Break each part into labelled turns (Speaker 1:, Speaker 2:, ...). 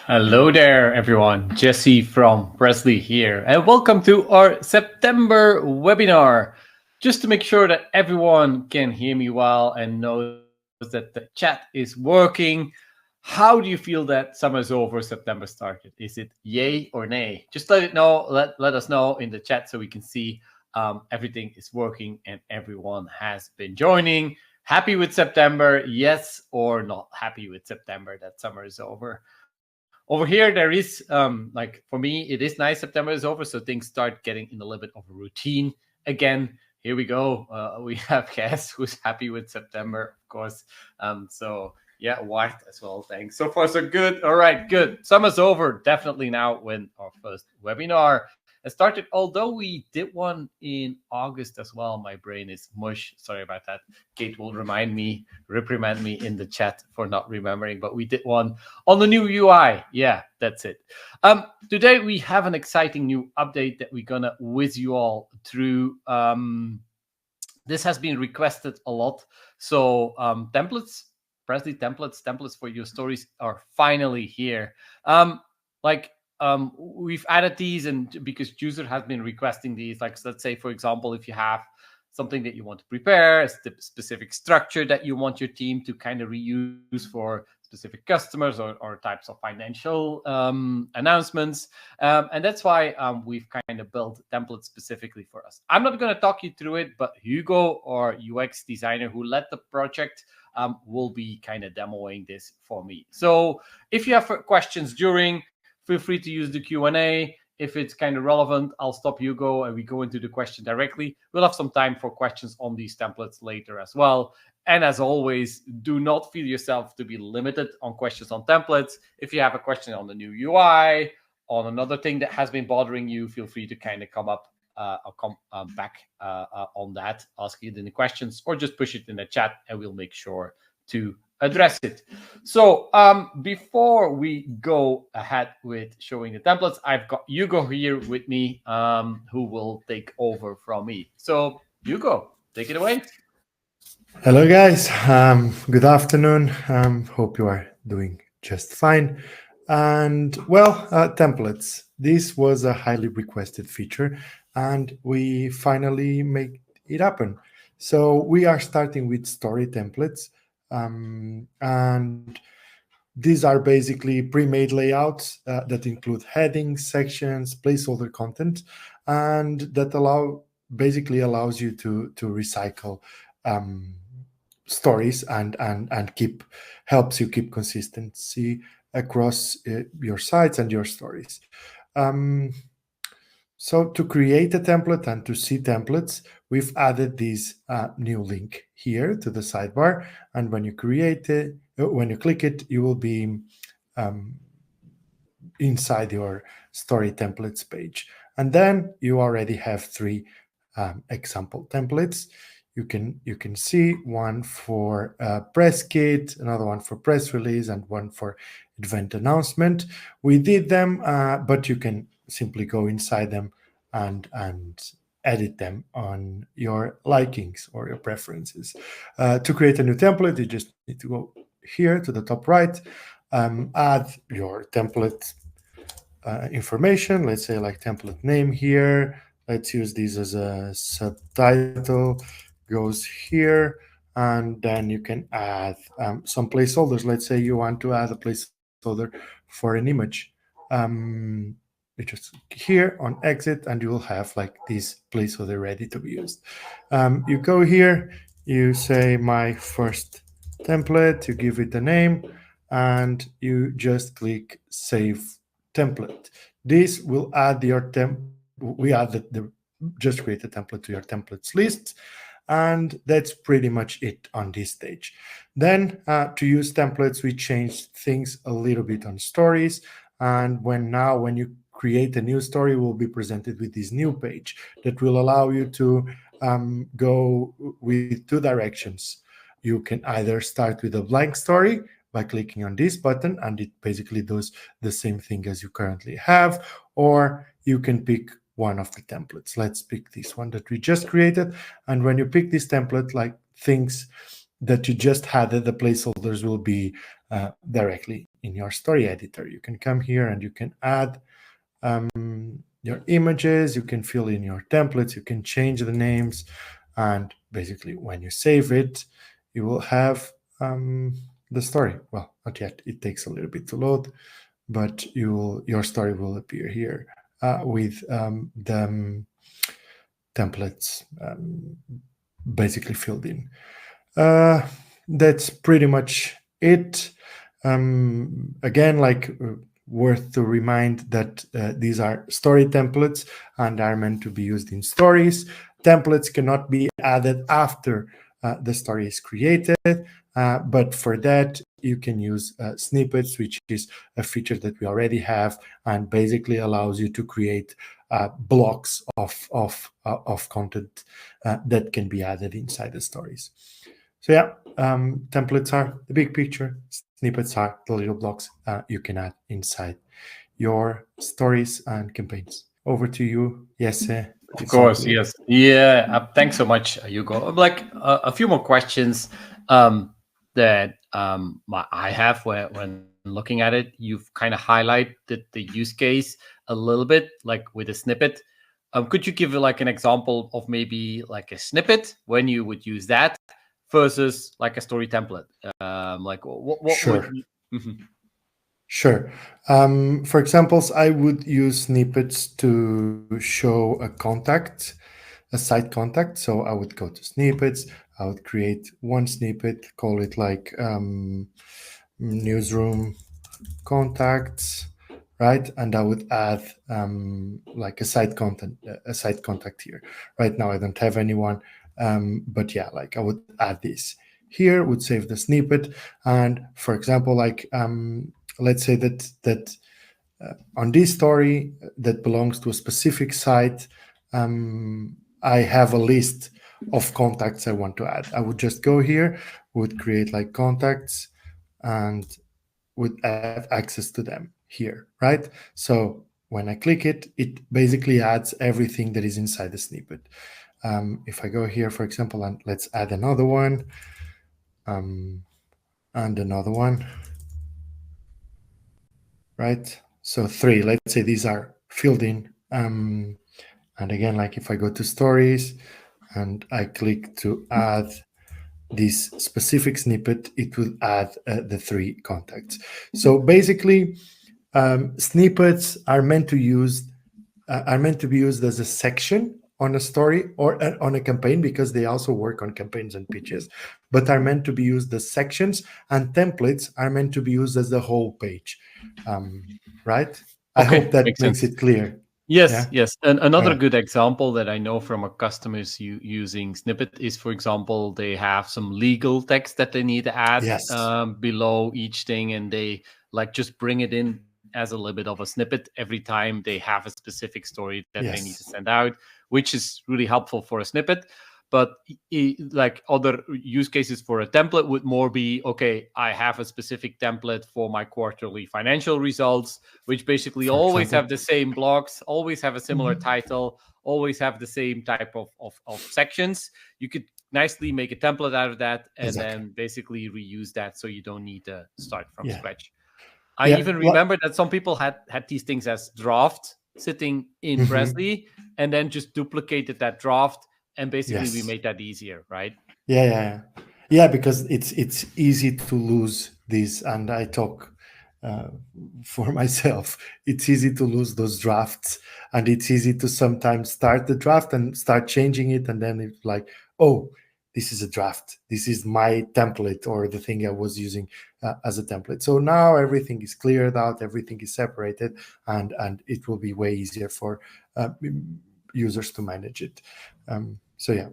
Speaker 1: Hello there, everyone. Jesse from Prezly here, and welcome to our September webinar. Just to make sure that everyone can hear me well and knows that the chat is working, how do you feel that summer is over, September started? Is it yay or nay? Just let it know. Let us know in the chat so we can see everything is working and everyone has been joining. Happy with September, yes or not happy with September that summer is over? Over here, there is, like for me, it is nice September is over, so things start getting in a little bit of a routine again. Here we go. We have Cass who's happy with September, of course. So yeah, White as well. Thanks. So far, so good. All right, good. Summer's over. Definitely now when our first webinar has started. Although we did one in August as well. My brain is mush. Sorry about that. Kate will reprimand me in the chat for not remembering, but we did one on the new UI. Yeah, that's it. Today we have an exciting new update that we're gonna whiz you all through. This has been requested a lot. So templates, Prezly templates for your stories are finally here. We've added these, and because user has been requesting these, like let's say, for example, if you have something that you want to prepare, a specific structure that you want your team to kind of reuse for specific customers or types of financial announcements. And that's why we've kind of built templates specifically for us. I'm not going to talk you through it, but Hugo, our UX designer who led the project, will be kind of demoing this for me. So if you have questions during, feel free to use the Q&A. If it's kind of relevant, I'll stop Hugo and we go into the question directly. We'll have some time for questions on these templates later as well. And as always, do not feel yourself to be limited on questions on templates. If you have a question on the new UI, on another thing that has been bothering you, feel free to kind of come up or come back on that, ask it in the questions, or just push it in the chat and we'll make sure to address it. So before we go ahead with showing the templates, I've got Hugo here with me who will take over from me. So Hugo, take it away.
Speaker 2: Hello guys, good afternoon. Hope you are doing just fine. And well, templates. This was a highly requested feature and we finally make it happen. So we are starting with story templates. And these are basically pre-made layouts that include headings, sections, placeholder content, and that basically allows you to recycle stories and helps you keep consistency across your sites and your stories. So to create a template and to see templates, we've added this new link here to the sidebar. And when you create it, when you click it, you will be inside your story templates page. And then you already have three example templates. You can see one for press kit, another one for press release, and one for event announcement. We did them, but you can simply go inside them and edit them on your likings or your preferences. To create a new template, you just need to go here to the top right, add your template information, let's say like template name here. Let's use this as a subtitle, goes here, and then you can add some placeholders. Let's say you want to add a placeholder for an image. You just here on exit and you will have like this placeholder ready to be used. You go here, you say my first template, you give it a name, and you just click save template. This will add your we added the just create a template to your templates list, and that's pretty much it on this stage. Then to use templates, we changed things a little bit on stories, and when you create a new story, we'll be presented with this new page that will allow you to go with two directions. You can either start with a blank story by clicking on this button, and it basically does the same thing as you currently have, or you can pick one of the templates. Let's pick this one that we just created. And when you pick this template, like things that you just had, the placeholders will be directly in your story editor. You can come here and you can add your images, you can fill in your templates, you can change the names, and basically when you save it, you will have the story. Well, not yet, it takes a little bit to load, but your story will appear here with the templates basically filled in. That's pretty much it. Again, worth to remind that these are story templates and are meant to be used in stories. Templates cannot be added after the story is created, but for that you can use snippets, which is a feature that we already have and basically allows you to create blocks of content that can be added inside the stories. So yeah, templates are the big picture. Snippets are the little blocks you can add inside your stories and campaigns. Over to you, Jesse.
Speaker 1: Of course, yes. Yeah, thanks so much, Hugo. Like a few more questions that I have when looking at it. You've kind of highlighted the use case a little bit, like with a snippet. Could you give like an example of maybe like a snippet when you would use that versus like a story template? Like what
Speaker 2: Sure.
Speaker 1: would you... Mhm.
Speaker 2: Sure. For examples, I would use snippets to show a site contact. So I would go to snippets. I would create one snippet, call it like newsroom contacts, right? And I would add like a site contact here. Right now, I don't have anyone, but yeah, like I would add this here. Would save the snippet, and for example, like let's say that on this story that belongs to a specific site, I have a list of contacts I want to add. I would just go here, would create like contacts, and would have access to them here, right? So when I click it, it basically adds everything that is inside the snippet. If I go here, for example, and let's add another one, and another one, right? So 3, let's say these are filled in. And again, like if I go to stories and I click to add this specific snippet, it will add the 3 contacts. So basically, snippets are meant to be used as a section on a story or on a campaign, because they also work on campaigns and pitches, but are meant to be used as sections, and templates are meant to be used as the whole page. Right? I hope that makes it clear.
Speaker 1: Yes,
Speaker 2: Yeah?
Speaker 1: yes. And another good example that I know from a customers using snippet is, for example, they have some legal text that they need to add below each thing, and they like just bring it in as a little bit of a snippet every time they have a specific story that they need to send out, which is really helpful for a snippet. But like other use cases for a template would more be, okay, I have a specific template for my quarterly financial results, which basically always have the same blocks, always have a similar title, always have the same type of sections. You could nicely make a template out of that and then basically reuse that, so you don't need to start from scratch. I even remember that some people had these things as draft sitting in Prezly and then just duplicated that draft, and basically we made that easier, right?
Speaker 2: Yeah, because it's easy to lose this, and I talk for myself. It's easy to lose those drafts, and it's easy to sometimes start the draft and start changing it, and then it's like, oh, this is a draft, this is my template, or the thing I was using as a template. So now everything is cleared out, everything is separated, and it will be way easier for users to manage it. So yeah.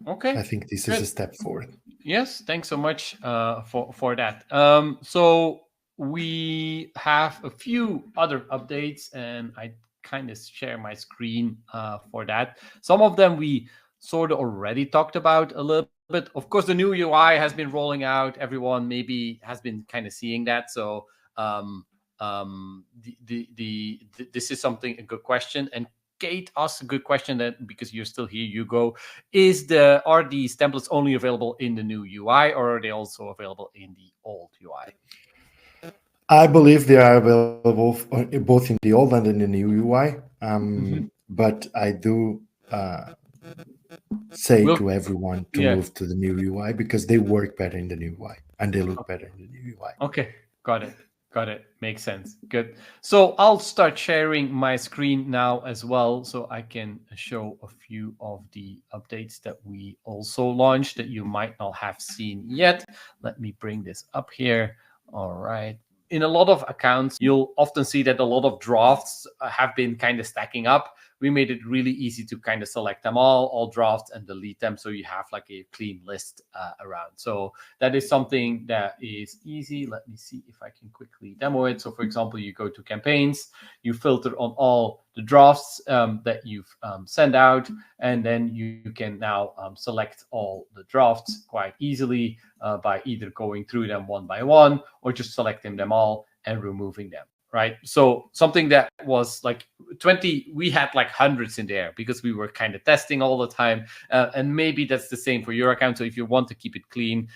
Speaker 1: Okay.
Speaker 2: I think this is a step forward.
Speaker 1: Yes, thanks so much for that. So we have a few other updates, and I kind of share my screen for that. Some of them we sort of already talked about a little bit. Of course, the new UI has been rolling out. Everyone maybe has been kind of seeing that. So this is a good question. And Kate asked a good question, that because you're still here, Hugo, are these templates only available in the new UI, or are they also available in the old UI?
Speaker 2: I believe they are available both in the old and in the new UI. But I do say to everyone to move to the new UI because they work better in the new UI and they look better in the new UI.
Speaker 1: Okay, got it. Got it. Makes sense. Good. So I'll start sharing my screen now as well, so I can show a few of the updates that we also launched that you might not have seen yet. Let me bring this up here. All right. In a lot of accounts, you'll often see that a lot of drafts have been kind of stacking up. We made it really easy to kind of select them all drafts, and delete them, so you have like a clean list around. So that is something that is easy. Let me see if I can quickly demo it. So for example, you go to campaigns, you filter on all the drafts that you've sent out, and then you can now select all the drafts quite easily by either going through them one by one or just selecting them all and removing them. Right. So something that was like 20, we had like hundreds in there because we were kind of testing all the time. And maybe that's the same for your account. So if you want to keep it clean,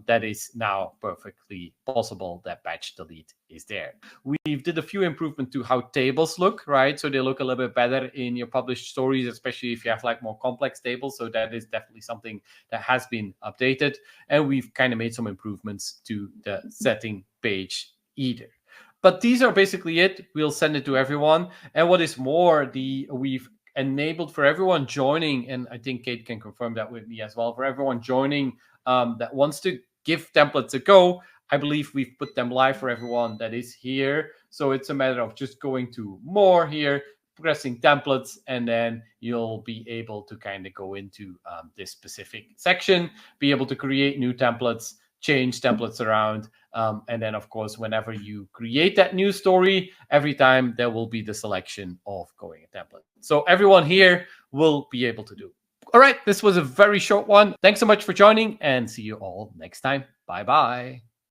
Speaker 1: that is now perfectly possible. That batch delete is there. We did a few improvements to how tables look, right? So they look a little bit better in your published stories, especially if you have like more complex tables. So that is definitely something that has been updated. And we've kind of made some improvements to the setting page either. But these are basically it. We'll send it to everyone. And what is more, we've enabled for everyone joining, and I think Kate can confirm that with me as well, for everyone joining that wants to give templates a go, I believe we've put them live for everyone that is here. So it's a matter of just going to more here, pressing templates, and then you'll be able to kind of go into this specific section, be able to create new templates, change templates around. And then, of course, whenever you create that new story, every time there will be the selection of going a template. So everyone here will be able to do. All right, this was a very short one. Thanks so much for joining, and see you all next time. Bye-bye.